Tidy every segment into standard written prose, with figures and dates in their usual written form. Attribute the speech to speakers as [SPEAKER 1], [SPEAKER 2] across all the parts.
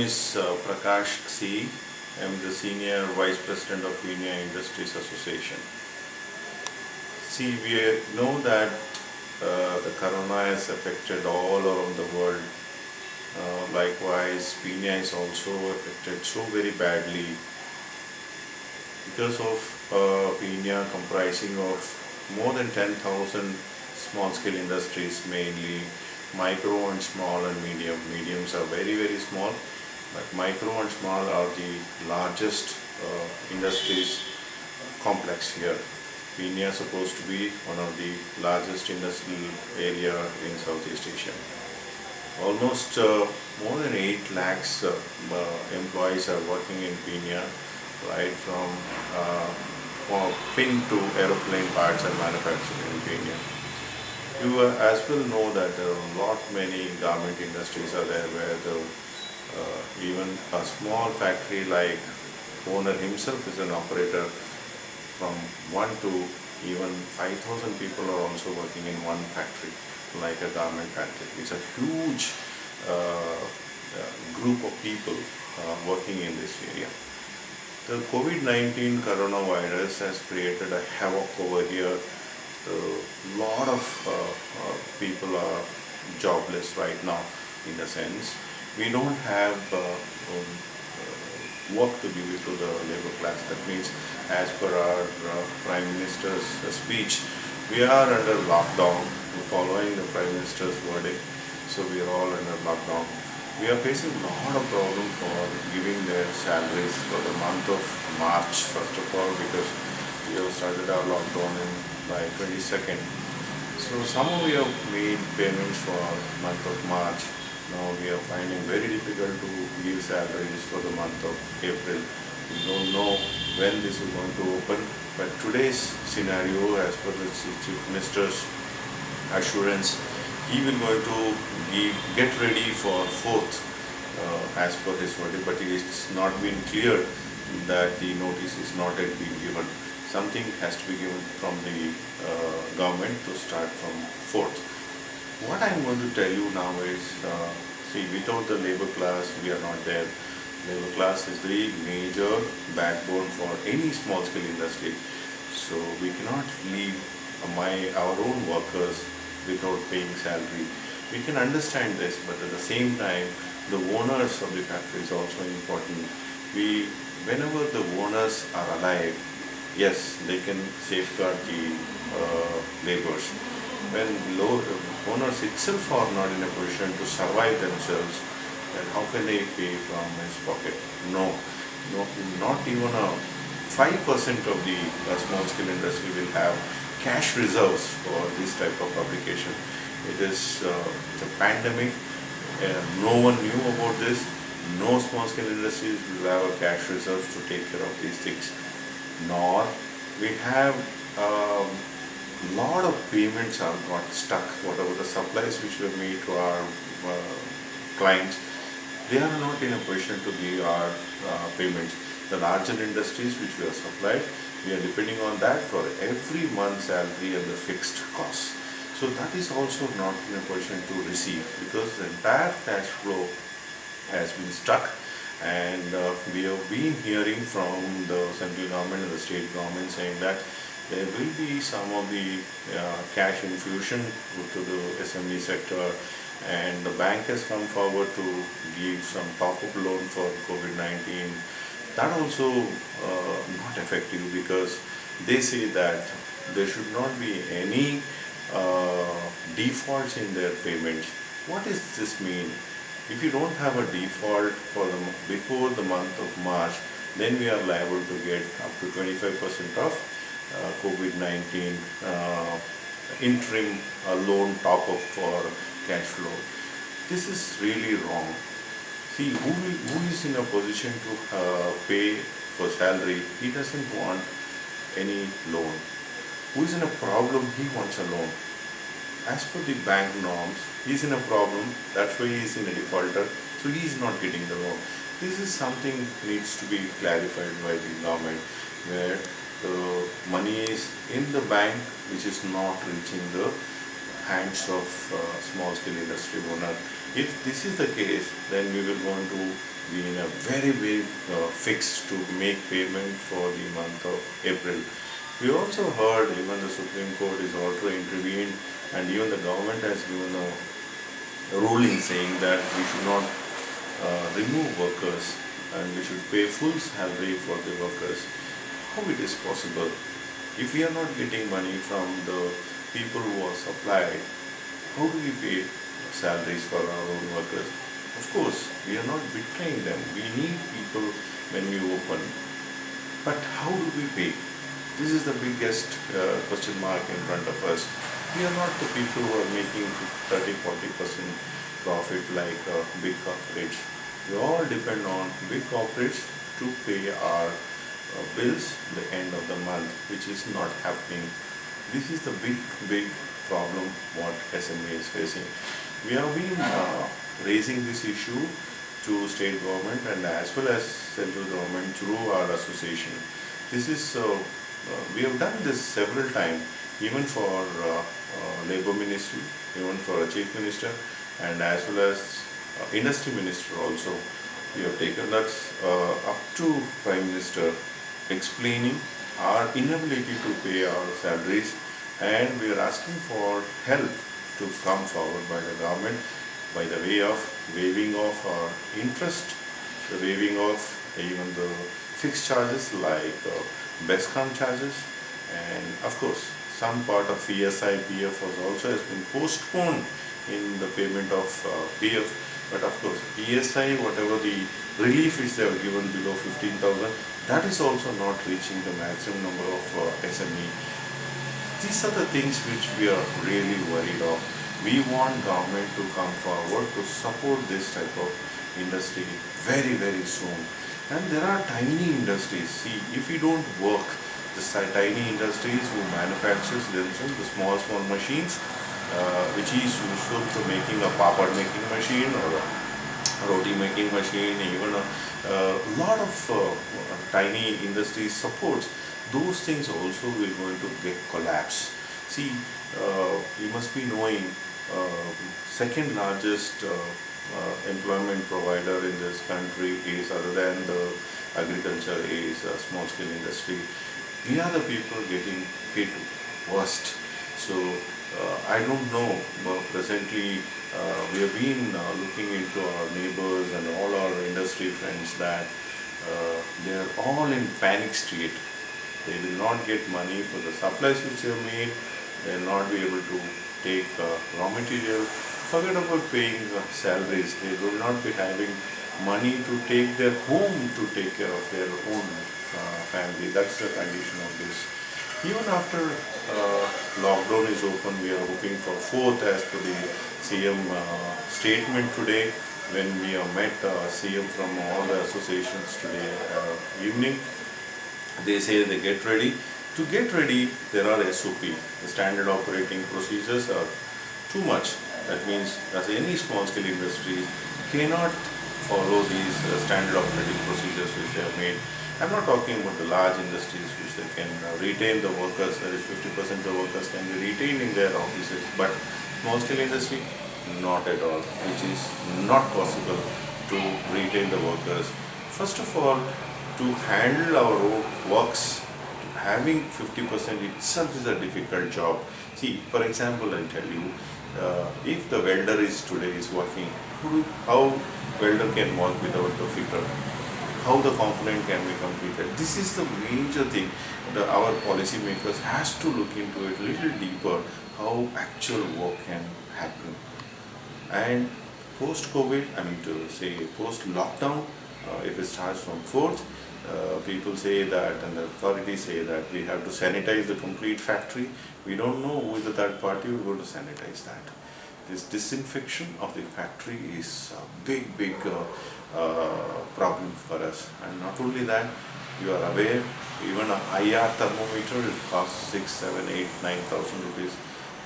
[SPEAKER 1] is Prakash.C. I'm the Senior Vice President of Peenya Industries Association. See, we know that the corona has affected all around the world. Likewise, Peenya is also affected so very badly because of Peenya comprising of more than 10,000 small-scale industries, mainly micro and small and medium. Mediums are very small, but micro and small are the largest industries complex here. Peenya is supposed to be one of the largest industrial area in Southeast Asia. Almost more than 8 lakhs employees are working in Peenya, right from pin to aeroplane parts and manufacturing in Peenya. You as well know that there are not many garment industries are there where even a small factory like owner himself is an operator. From 1 to even 5,000 people are also working in one factory, like a garment factory. It's a huge group of people working in this area. The COVID-19 coronavirus has created a havoc over here. A lot of people are jobless right now, in a sense. We don't have work to give it to the labor class. That means, as per our Prime Minister's speech, we are under lockdown, following the Prime Minister's verdict. So we are all under lockdown. We are facing a lot of problems for giving their salaries for the month of March, first of all, because we have started our lockdown by 22nd. So somehow we have made payments for month of March. Now we are finding very difficult to give salaries for the month of April. We don't know when this is going to open, but today's scenario, as per the Chief Minister's assurance, he will going to get ready for 4th as per his verdict, but it's not been clear that the notice is not yet been given. Something has to be given from the government to start from 4th. What I'm going to tell you now is, see, without the labor class, we are not there. Labor class is the major backbone for any small-scale industry. So we cannot leave our own workers without paying salary. We can understand this, but at the same time, the owners of the factory is also important. Whenever the owners are alive, yes, they can safeguard the laborers. When owners itself are not in a position to survive themselves, then how can they pay from his pocket? No, not even a 5% of the small-scale industry will have cash reserves for this type of application. It's a pandemic, no one knew about this. No small-scale industries will have a cash reserves to take care of these things. Nor we have lot of payments are got stuck. Whatever the supplies which were made to our clients, they are not in a position to give our payments. The larger industries which we have supplied, we are depending on that for every month's salary and the fixed costs. So that is also not in a position to receive, because the entire cash flow has been stuck. And we have been hearing from the central government and the state government saying that there will be some of the cash infusion to the SME sector, and the bank has come forward to give some top-up loan for COVID-19. That also not effective, because they say that there should not be any defaults in their payments. What does this mean? If you don't have a default before the month of March, then we are liable to get up to 25% of COVID-19 interim loan top-up for cash flow. This is really wrong. See, who is in a position to pay for salary? He doesn't want any loan. Who is in a problem? He wants a loan. As per the bank norms, he is in a problem, that's why he is in a defaulter, so he is not getting the loan. This is something needs to be clarified by the government, where the money is in the bank which is not reaching the hands of small scale industry owner. If this is the case, then we will going to been a very fixed to make payment for the month of April. We also heard even the Supreme Court is also intervened, and even the government has given a ruling saying that we should not remove workers and we should pay full salary for the workers. How it is possible? If we are not getting money from the people who are supplied, how do we pay salaries for our own workers? Of course, we are not betraying them. We need people when we open. But how do we pay? This is the biggest question mark in front of us. We are not the people who are making 30-40% profit like big corporates. We all depend on big corporates to pay our bills at the end of the month, which is not happening. This is the big problem what SME is facing. We have been raising this issue to state government and as well as central government through our association. This is we have done this several times, even for Labour Ministry, even for a Chief Minister, and as well as Industry Minister also. We have taken that up to Prime Minister, explaining our inability to pay our salaries, and we are asking for help to come forward by the government by the way of waiving off our interest, the waiving off even the fixed charges like BESCOM charges, and of course some part of ESI, PF also has been postponed in the payment of PF, but of course ESI, whatever the relief which they have given below 15,000, that is also not reaching the maximum number of SME. These are the things which we are really worried of. We want government to come forward to support this type of industry very soon. And there are tiny industries. See, if we don't work, the tiny industries who manufactures themselves the small machines, which is useful to making a papad making machine or a roti making machine, even a lot of tiny industry supports. Those things also will going to get collapse. See, you must be knowing second largest employment provider in this country is, other than the agriculture, is small scale industry. We are the people getting hit worst. So I don't know, but presently we have been looking into our neighbors and all our industry friends that they are all in panic state. They will not get money for the supplies which they have made. They will not be able to take raw material. Forget about paying salaries. They will not be having money to take their home to take care of their own family. That's the condition of this. Even after lockdown is open, we are hoping for 4th as per the CM statement today, when we have met CM from all the associations today evening. They say they get ready. To get ready, there are SOP. The standard operating procedures are too much. That means as any small scale industries cannot follow these standard operating procedures which they have made. I'm not talking about the large industries which they can retain the workers, that is 50% of the workers can be retained in their offices, but small scale industry, not at all, which is not possible to retain the workers. First of all, to handle our own works, having 50% itself is a difficult job. See, for example, I'll tell you, if the welder is today is working, how welder can work without the fitter? How the component can be completed? This is the major thing. Our policymakers has to look into it a little deeper, how actual work can happen. And post-COVID, I mean to say post-lockdown, if it starts from 4th, people say that, and the authorities say that we have to sanitize the complete factory. We don't know who is the third party who is going to sanitize that. This disinfection of the factory is a big problem for us. And not only that, you are aware, even an IR thermometer, it costs 6, 7, 8, 9,000 rupees.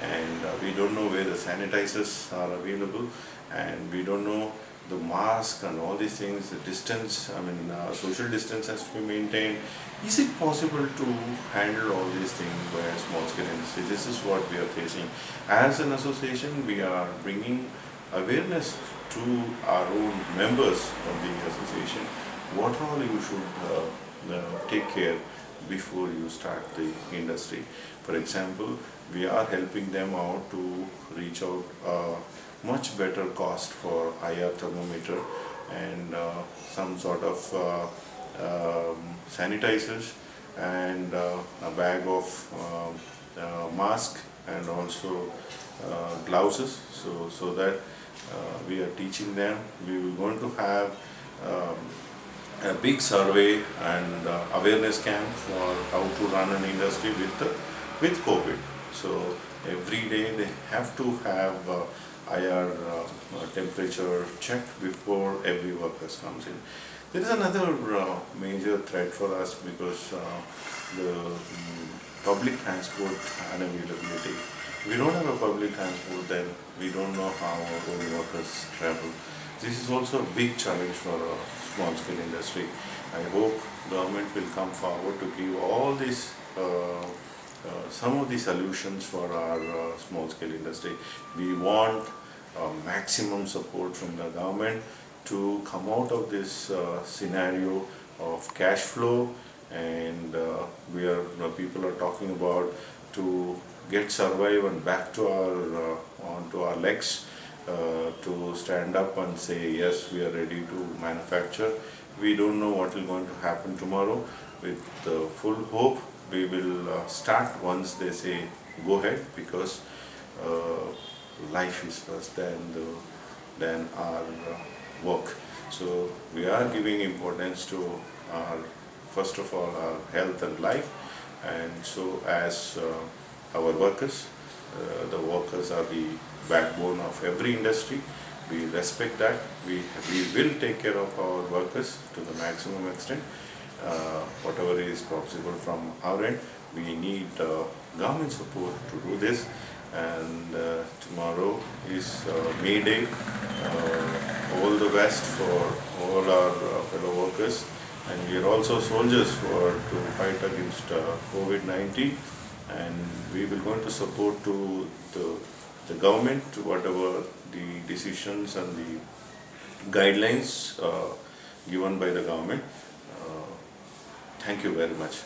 [SPEAKER 1] And we don't know where the sanitizers are available, and we don't know the mask and all these things, the distance, social distance has to be maintained. Is it possible to handle all these things by a small scale industry? This is what we are facing. As an association, we are bringing awareness to our own members of the association, what all you should take care before you start the industry. For example, we are helping them out to reach out much better cost for IR thermometer and some sort of sanitizers and a bag of mask and also gloves, so that we are teaching them. We are going to have um, a big survey and awareness camp for how to run an industry with COVID. So every day they have to have IR temperature checked before every worker comes in. There is another major threat for us because the public transport unavailability. We don't have a public transport, then we don't know how our own workers travel. This is also a big challenge for a small scale industry. I hope government will come forward to give all these some of the solutions for our small scale industry. We want maximum support from the government to come out of this scenario of cash flow, and people are talking about to get survive and back to our onto our legs, to stand up and say yes, we are ready to manufacture. We don't know what is going to happen tomorrow. With full hope, we will start once they say go ahead, because life is first than our work. So we are giving importance to our, first of all, our health and life, and so as our workers, the workers are the backbone of every industry. We respect that. We will take care of our workers to the maximum extent. Whatever is possible from our end, we need government support to do this. And tomorrow is May Day. All the best for all our fellow workers, and we are also soldiers to fight against COVID-19, and we will going to support to the government, to whatever the decisions and the guidelines given by the government. Thank you very much.